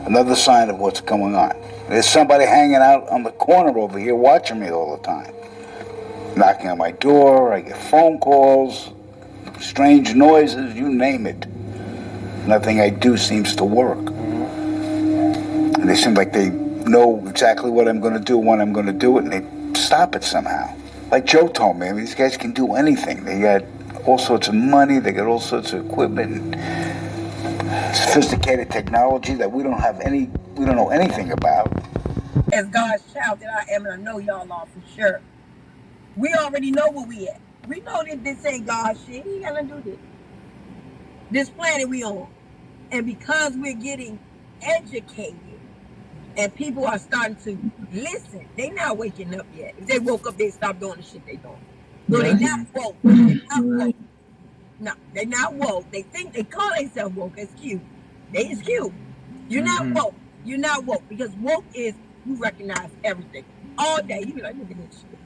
Another sign of what's going on. There's somebody hanging out on the corner over here watching me all the time. Knocking on my door, I get phone calls, strange noises, you name it. Nothing I do seems to work. And they seem like they know exactly what I'm going to do, when I'm going to do it, and they stop it somehow. Like Joe told me, I mean, these guys can do anything. They got all sorts of money, they got all sorts of equipment, and sophisticated technology that we don't know anything about. As God's child that I am, and I know y'all are for sure, we already know where we at. We know that this ain't God's shit. He ain't gonna do this. This planet we on. And because we're getting educated and people are starting to listen, they not waking up yet. If they woke up, they stop doing the shit they doing. No, they not woke. They not woke. No, they're not woke. They think they call themselves woke. It's cute. They is cute. You're not woke. You're not woke. Because woke is you recognize everything. All day. You be like, look at this shit.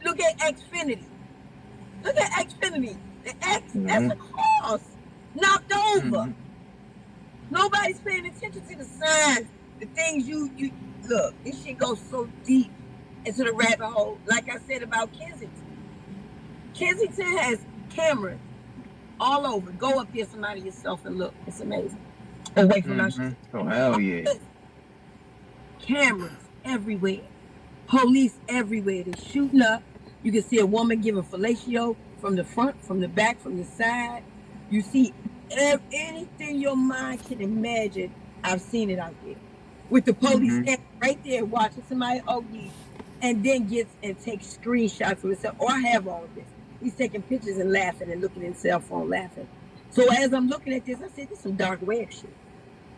Look at Xfinity. Look at Xfinity. The X, that's a cross. Knocked over. Nobody's paying attention to the signs, the things you look. This shit goes so deep into the rabbit hole. Like I said about Kensington. Kensington has cameras all over. Go up there somebody yourself and look. It's amazing. Away from our shit. Oh, hell yeah. Cameras everywhere. Police everywhere. They're shooting up. You can see a woman giving fellatio from the front, from the back, from the side. You see anything your mind can imagine. I've seen it out there. With the police right there watching somebody OD and then gets and takes screenshots of himself. Oh, I have all of this. He's taking pictures and laughing and looking at his cell phone laughing. So as I'm looking at this, I said, this is some dark web shit.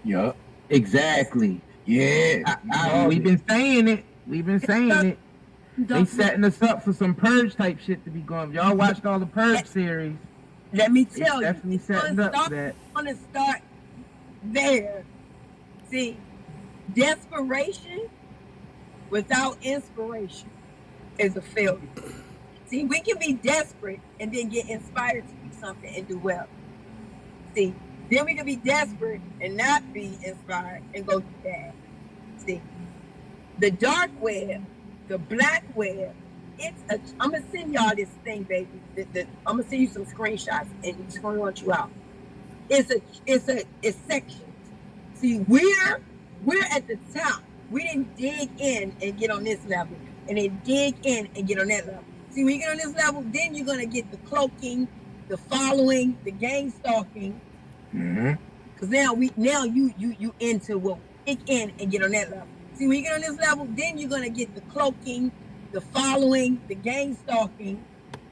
Yup. Exactly. Yeah. We've been saying it. They setting us up for some Purge type shit to be going. Y'all watched all the Purge series. Let me tell you, definitely setting up for that. I'm gonna start there. See, desperation without inspiration is a failure. See, we can be desperate and then get inspired to do something and do well. See, then we can be desperate and not be inspired and go do bad. See, the dark web, the black web, I'm gonna send y'all this thing, baby. I'm gonna send you some screenshots and it's gonna want you out. It's sections. See, we're at the top. We didn't dig in and get on this level, and then dig in and get on that level. See, when you get on this level, then you're gonna get the cloaking, the following, the gang stalking. Because now you into what dig in and get on that level. See, when you get on this level, then you're gonna get the cloaking, the following, the gang stalking.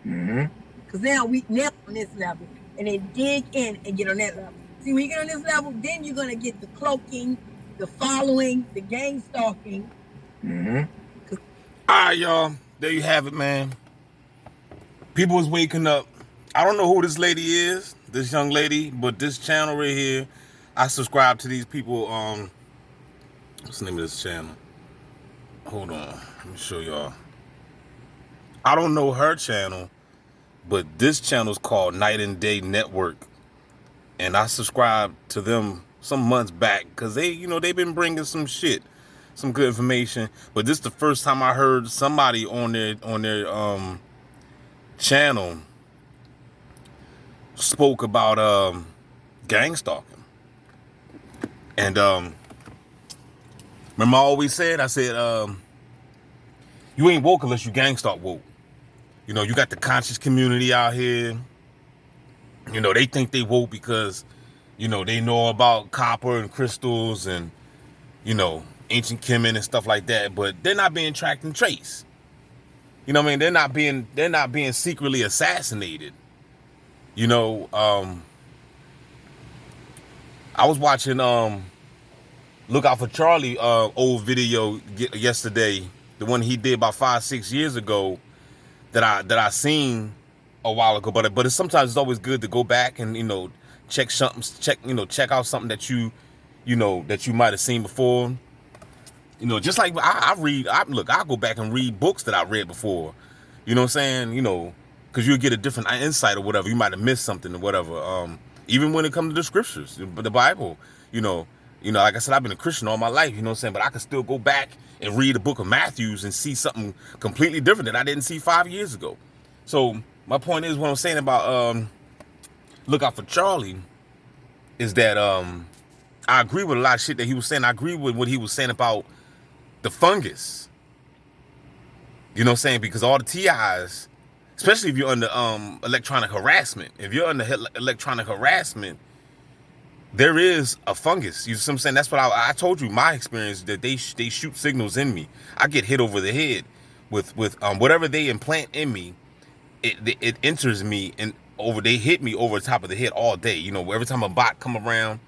Because now on this level, and then dig in and get on that level. See, when you get on this level, then you're gonna get the cloaking, the following, the gang stalking. All right, y'all. There you have it, man. People is waking up. I don't know who this lady is, this young lady, but this channel right here, I subscribe to these people. What's the name of this channel? Hold on, let me show y'all. I don't know her channel, but this channel is called Night and Day Network, and I subscribed to them some months back because they've been bringing some shit, some good information. But this is the first time I heard somebody on their channel spoke about gang stalking. And remember I always said, you ain't woke unless you gang stalk woke. You got the conscious community out here. They think they woke because, they know about copper and crystals and, ancient Kemet and stuff like that, but they're not being tracked and traced. You know what I mean? They're not being secretly assassinated. I was watching Look Out for Charlie old video yesterday, the one he did about 5-6 years ago that I seen a while ago. But sometimes it's always good to go back and check out something that you might have seen before. Just like I go back and read books that I read before. You know what I'm saying? Because you'll get a different insight or whatever. You might have missed something or whatever. Even when it comes to the scriptures, the Bible, Like I said, I've been a Christian all my life, you know what I'm saying? But I can still go back and read the book of Matthews and see something completely different that I didn't see 5 years ago. So my point is, what I'm saying about look out for Charlie is that I agree with a lot of shit that he was saying. I agree with what he was saying about the fungus. You know what I'm saying? Because all the TIs, especially if you're under electronic harassment, electronic harassment, there is a fungus. You know what I'm saying? That's what I told you, my experience, that they shoot signals in me. I get hit over the head with whatever they implant in me. It enters me and they hit me over the top of the head all day. Every time a bot come around,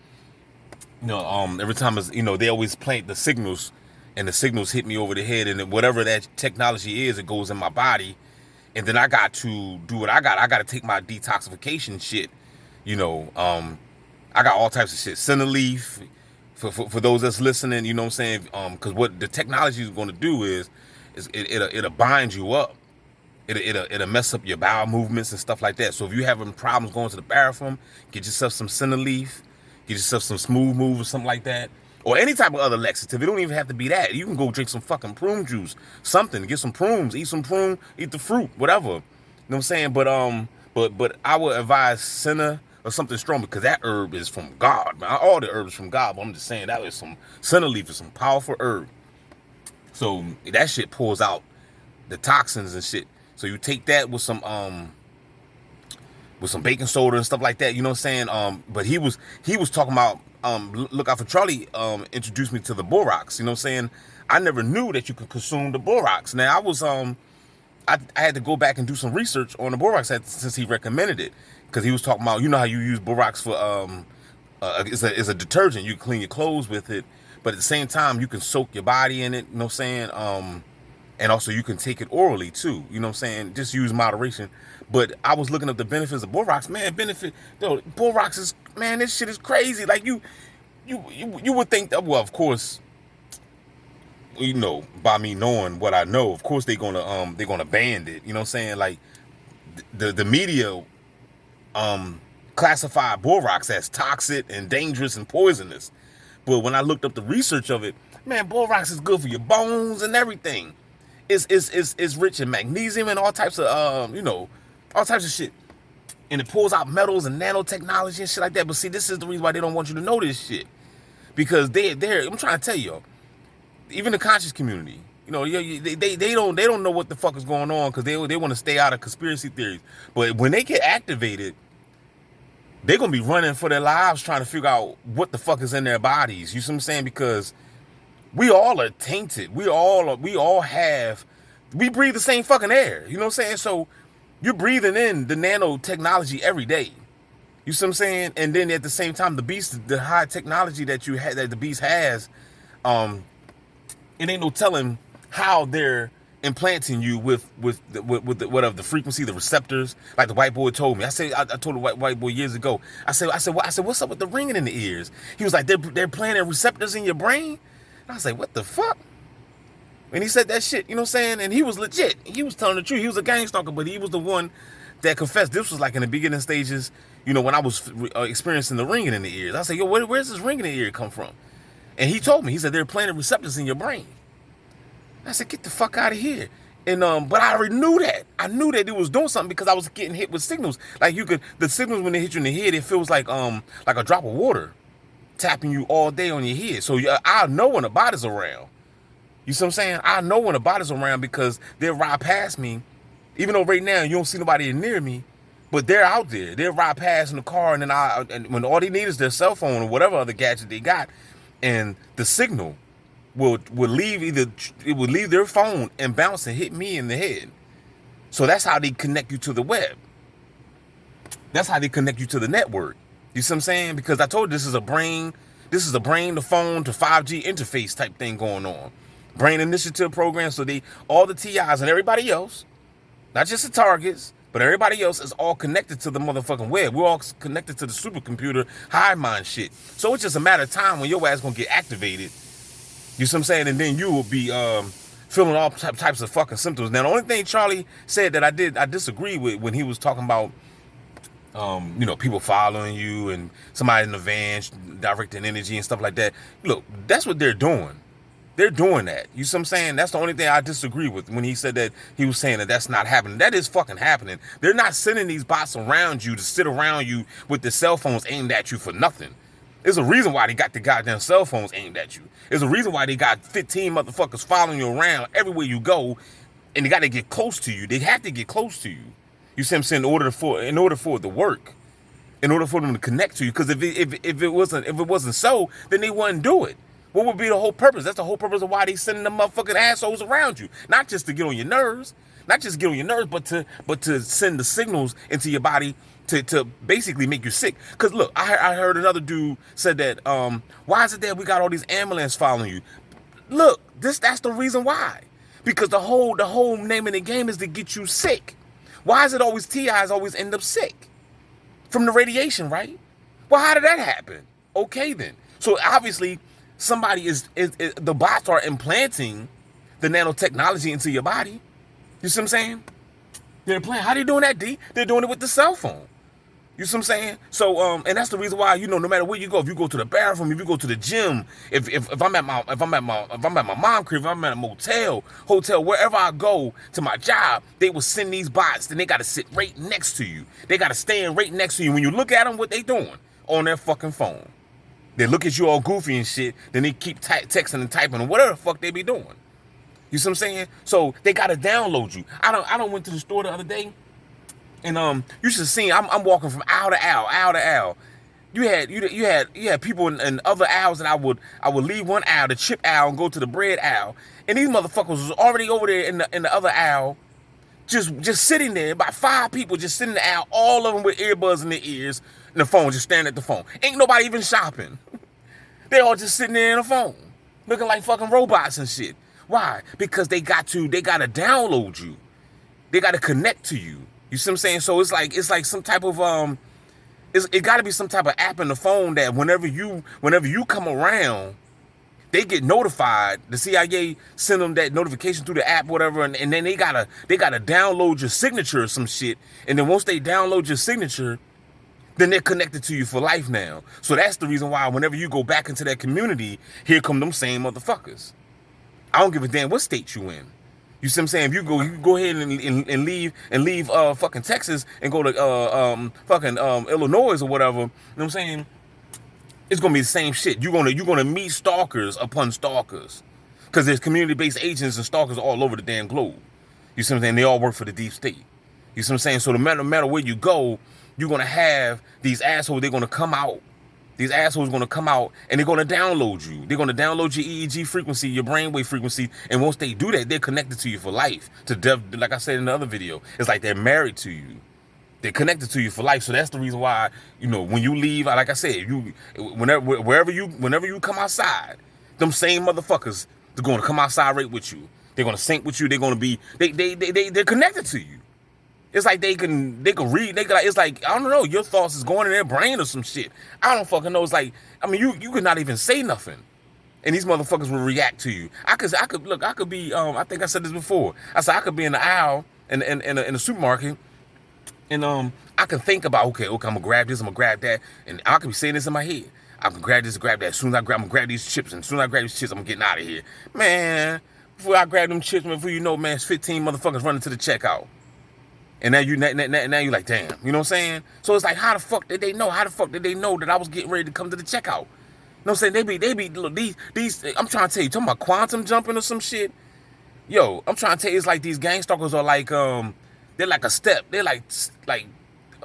every time they always plant the signals, and the signals hit me over the head, and whatever that technology is, it goes in my body, and then I got to do what I got to take my detoxification shit. I got all types of shit. Centerleaf, for those that's listening, you know what I'm saying? Because what the technology is going to do is it'll bind you up. It'll mess up your bowel movements and stuff like that. So if you're having problems going to the bathroom, get yourself some Centerleaf, get yourself some Smooth Move or something like that. Or any type of other laxative. It don't even have to be that. You can go drink some fucking prune juice. Something. Get some prunes. Eat some prune. Eat the fruit. Whatever. You know what I'm saying? But I would advise Senna or something strong, because that herb is from God, man. All the herbs from God. But I'm just saying that is some Centerleaf is some powerful herb. So that shit pulls out the toxins and shit. So you take that with some baking soda and stuff like that. You know what I'm saying? But he was talking about look out for Charlie. Introduced me to the borax. You know what I'm saying? I never knew that you could consume the borax. Now I was I had to go back and do some research on the borax since he recommended it, because he was talking about, how you use borax for it's a detergent. You clean your clothes with it, but at the same time you can soak your body in it. You know what I'm saying? And also you can take it orally too. You know what I'm saying? Just use moderation. But I was looking up the benefits of borax. Man, borax is, man, this shit is crazy. Like you would think that, well, of course, by me knowing what I know, of course they're gonna ban it. You know what I'm saying? Like the media classify borax as toxic and dangerous and poisonous. But when I looked up the research of it, man, borax is good for your bones and everything. It's rich in magnesium and all types of all types of shit. And it pulls out metals and nanotechnology and shit like that. But see, this is the reason why they don't want you to know this shit. Because I'm trying to tell you, even the conscious community, they don't know what the fuck is going on, because they want to stay out of conspiracy theories. But when they get activated, they're gonna be running for their lives trying to figure out what the fuck is in their bodies. You see what I'm saying? Because we all are tainted. We breathe the same fucking air. You know what I'm saying? So you're breathing in the nanotechnology every day. You see what I'm saying? And then at the same time, the high technology that the beast has, it ain't no telling how they're implanting you with the frequency, the receptors. Like the white boy told me. I told the white boy years ago. I said, what's up with the ringing in the ears? He was like, they're planting receptors in your brain. I was like, what the fuck? And he said that shit, you know what I'm saying? And he was legit. He was telling the truth. He was a gangstalker, but he was the one that confessed. This was like in the beginning stages, when I was experiencing the ringing in the ears. I said, yo, where's this ringing in the ear come from? And he told me, he said, they're planting receptors in your brain. I said, get the fuck out of here. And but I already knew that. I knew that it was doing something, because I was getting hit with signals. Like the signals, when they hit you in the head, it feels like a drop of water tapping you all day on your head. So I know when a body's around. You see what I'm saying? I know when a body's around, because they'll ride past me. Even though right now you don't see nobody near me, but they're out there. They'll ride past in the car, and then and when all they need is their cell phone or whatever other gadget they got, and the signal will leave their phone and bounce and hit me in the head. So that's how they connect you to the web. That's how they connect you to the network. You see what I'm saying? Because I told you this is a brain to phone to 5G interface type thing going on. Brain initiative program. So all the TIs and everybody else, not just the targets, but everybody else is all connected to the motherfucking web. We're all connected to the supercomputer hive mind shit. So it's just a matter of time when your ass gonna get activated. You see what I'm saying? And then you will be feeling all types of fucking symptoms. Now, the only thing Charlie said that I disagree with, when he was talking about people following you and somebody in the van directing energy and stuff like that. Look, that's what they're doing. They're doing that. You see what I'm saying? That's the only thing I disagree with when he said that he was saying that that's not happening. That is fucking happening. They're not sending these bots around you to sit around you with the cell phones aimed at you for nothing. There's a reason why they got the goddamn cell phones aimed at you. There's a reason why they got 15 motherfuckers following you around everywhere you go, and they got to get close to you. They have to get close to you. You see what I'm saying? In order for it to work, in order for them to connect to you. Because if it wasn't so, then they wouldn't do it. What would be the whole purpose? That's the whole purpose of why they sending them motherfucking assholes around you. Not just to get on your nerves, but to send the signals into your body to basically make you sick. Because look, I heard another dude said that, why is it that we got all these ambulances following you? Look, that's the reason why. Because the whole name of the game is to get you sick. Why is it always TIs always end up sick? From the radiation, right? Well, how did that happen? Okay then. So obviously somebody the bots are implanting the nanotechnology into your body. You see what I'm saying? They're playing. How they doing that, D? They're doing it with the cell phone. You see what I'm saying? So and that's the reason why, no matter where you go, if you go to the bathroom, if you go to the gym, if I'm at my mom crib, if I'm at a motel, hotel, wherever I go to my job, they will send these bots, then they gotta sit right next to you. They gotta stand right next to you. When you look at them, what they doing? On their fucking phone. They look at you all goofy and shit, then they keep texting and typing or whatever the fuck they be doing. You see what I'm saying? So they gotta download you. I don't went to the store the other day, and you should have seen. I'm walking from aisle to aisle. You had people in other aisles, and I would leave one aisle, the chip aisle, and go to the bread aisle, and these motherfuckers was already over there in the other aisle, just sitting there. About 5 people just sitting in the aisle, all of them with earbuds in their ears, and the phone, just staring at the phone. Ain't nobody even shopping. They all just sitting there in the phone, looking like fucking robots and shit. Why? Because they gotta download you. They gotta connect to you. You see what I'm saying? So it's like some type of it gotta be some type of app in the phone that whenever you come around, they get notified. The CIA send them that notification through the app, whatever, and then they gotta download your signature or some shit. And then once they download your signature, then they're connected to you for life now. So that's the reason why whenever you go back into that community, here come them same motherfuckers. I don't give a damn what state you in. You see what I'm saying? If you go ahead and leave fucking Texas and go to fucking Illinois or whatever, you know what I'm saying? It's gonna be the same shit. You're gonna meet stalkers upon stalkers. Because there's community-based agents and stalkers all over the damn globe. You see what I'm saying? They all work for the deep state. You see what I'm saying? So no matter where you go, you're gonna have these assholes, they're gonna come out. These assholes are gonna come out and they're gonna download you. They're gonna download your EEG frequency, your brainwave frequency, and once they do that, they're connected to you for life. Like I said in the other video, it's like they're married to you. They're connected to you for life. So that's the reason why, when you leave, like I said, whenever you come outside, them same motherfuckers, they're gonna come outside right with you. They're gonna sync with you. They're gonna be they're connected to you. It's like they can read. It's like, I don't know, your thoughts is going in their brain or some shit. I don't fucking know. It's like, I mean, you could not even say nothing, and these motherfuckers will react to you. I could be. I think I said this before. I said I could be in the aisle in the supermarket, and I can think about okay, I'm gonna grab this, I'm gonna grab that, and I could be saying this in my head. I can grab this, grab that. As soon as I'm gonna grab these chips, and as soon as I grab these chips, I'm getting out of here, man. Before I grab them chips, before you know, man, it's 15 motherfuckers running to the checkout. And now you're like, damn, you know what I'm saying? So it's like, how the fuck did they know? How the fuck did they know that I was getting ready to come to the checkout? You know what I'm saying? They be, look, these, I'm trying to tell you, talking about quantum jumping or some shit. Yo, I'm trying to tell you, it's like these gangstalkers are like, they're like a step. They're like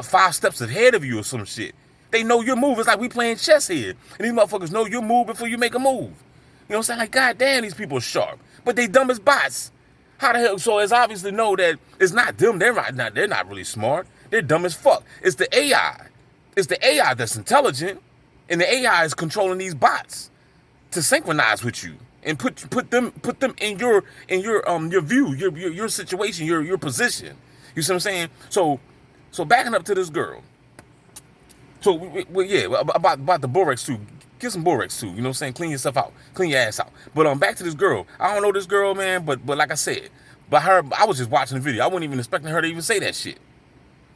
5 steps ahead of you or some shit. They know your move. It's like we playing chess here. And these motherfuckers know your move before you make a move. You know what I'm saying? Like, goddamn, these people are sharp. But they dumb as bots. How the hell? So it's obviously know that it's not them. They're not really smart. They're dumb as fuck. It's the AI. It's the AI that's intelligent, and the AI is controlling these bots to synchronize with you and put them in your view, your situation, your position. You see what I'm saying? So backing up to this girl. So about the Borax too. Get some Borax too, you know what I'm saying? Clean yourself out. Clean your ass out. But back to this girl. I don't know this girl, man, but like I said, I was just watching the video. I wasn't even expecting her to even say that shit.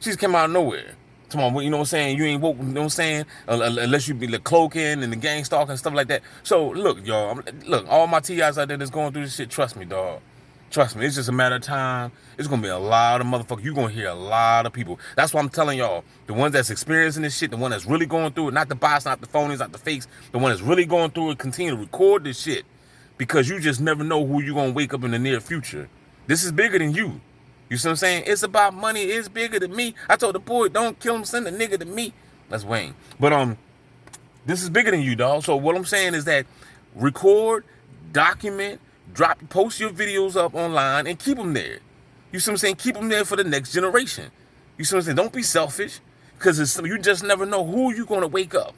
She just came out of nowhere. Come on, you know what I'm saying? You ain't woke, you know what I'm saying? Unless you be the cloaking and the gang stalking and stuff like that. So look, y'all, look, all my TIs out there that's going through this shit, trust me, dog. Trust me, it's just a matter of time. It's gonna be a lot of motherfuckers. You're gonna hear a lot of people. That's why I'm telling y'all, the ones that's experiencing this shit, the one that's really going through it, not the bots, not the phonies, not the fakes, the one that's really going through it, continue to record this shit. Because you just never know who you're gonna wake up in the near future. This is bigger than you. You see what I'm saying? It's about money. It's bigger than me. I told the boy, don't kill him, send a nigga to me. That's Wayne. But this is bigger than you, dog. So what I'm saying is that record, document, post your videos up online and keep them there. You see what I'm saying? Keep them there for the next generation. You see what I'm saying? Don't be selfish, because you just never know who you're gonna wake up.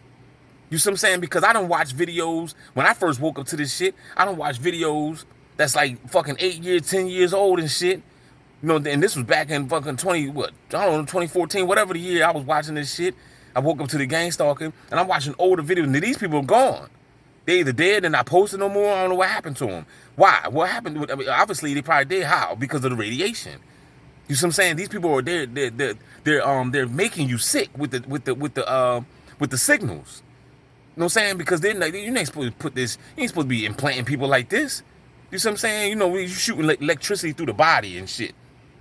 You see what I'm saying? Because I don't watch videos. When I first woke up to this shit, I don't watch videos that's like fucking 8 years, 10 years old and shit. You know, and this was back in fucking 2014, whatever the year I was watching this shit. I woke up to the Gangstalking, and I'm watching older videos, and these people are gone. They either dead and not posted no more. I don't know what happened to them. Why? What happened? I mean, obviously they probably dead. How? Because of the radiation. You see what I'm saying? These people are they're making you sick with the signals. You know what I'm saying? Because you're not supposed to put this. You ain't supposed to be implanting people like this. You see what I'm saying? You know, you shooting electricity through the body and shit.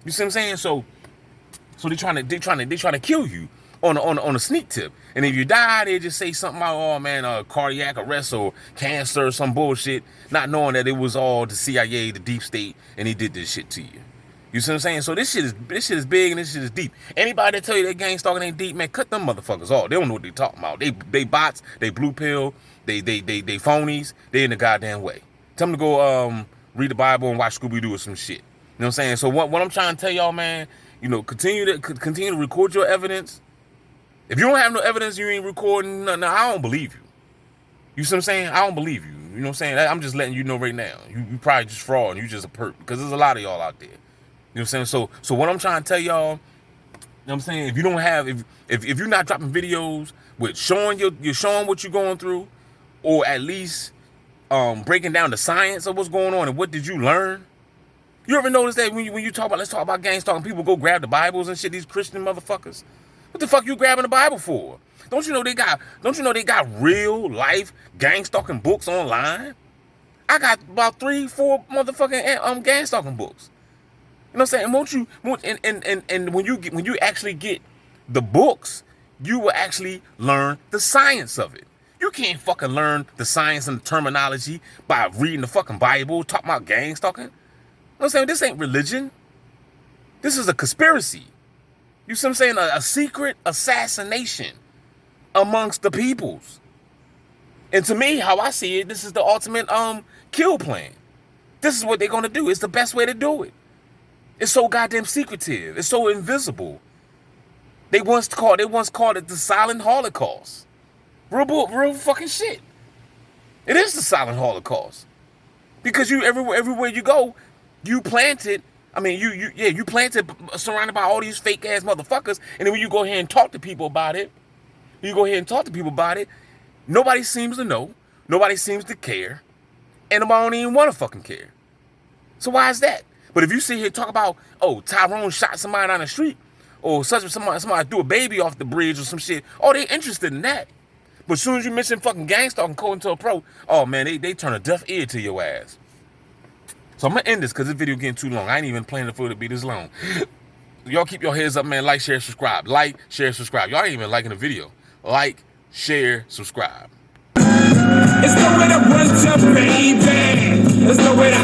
You see what I'm saying? So they trying to kill you on a sneak tip. And if you die, they just say something about, oh man, cardiac arrest or cancer or some bullshit, not knowing that it was all the CIA, the deep state, and he did this shit to you. You see what I'm saying? So this shit is big and this shit is deep. Anybody that tell you that gang stalking ain't deep, man, cut them motherfuckers off. They don't know what they talking about. They bots, they blue pill, they phonies, they in the goddamn way. Tell them to go read the Bible and watch Scooby-Doo or some shit. You know what I'm saying? So what I'm trying to tell y'all, man, you know, continue to record your evidence. If you don't have no evidence, you ain't recording nothing, I don't believe you. You see what I'm saying? I don't believe you. You know what I'm saying? I'm just letting you know right now. You probably just fraud and you just a perp, because there's a lot of y'all out there. You know what I'm saying? So what I'm trying to tell y'all, you know what I'm saying, if you don't have, if you're not dropping videos with showing you're showing what you're going through, or at least breaking down the science of what's going on and what did you learn. You ever notice that when you talk about, let's talk about gang stalking, people go grab the Bibles and shit, these Christian motherfuckers? What the fuck you grabbing the Bible for? Don't you know they got real life gang stalking books online? I got about 3-4 motherfucking gang stalking books. You know what I'm saying? And when you actually get the books, you will actually learn the science of it. You can't fucking learn the science and the terminology by reading the fucking Bible, talking about gang stalking. You know what I'm saying? This ain't religion. This is a conspiracy. You see what I'm saying? A secret assassination amongst the peoples. And to me, how I see it, this is the ultimate kill plan. This is what they're gonna do. It's the best way to do it. It's so goddamn secretive. It's so invisible. They once called it the silent Holocaust. Real fucking shit. It is the silent Holocaust. Because you everywhere you go, you planted. I mean, you planted surrounded by all these fake ass motherfuckers, and then when you go ahead and talk to people about it, nobody seems to know, nobody seems to care, and nobody don't even want to fucking care. So why is that? But if you sit here and talk about, oh, Tyrone shot somebody down the street, or somebody threw a baby off the bridge or some shit, oh, they interested in that. But as soon as you mention fucking gang stalking, COINTELPRO, oh man, they turn a deaf ear to your ass. So I'm gonna end this because this video getting too long. I ain't even planning for it to be this long. Y'all keep your heads up, man. Like, share, subscribe. Like, share, subscribe. Y'all ain't even liking the video. Like, share, subscribe. It's the way that was to baby. It's the way that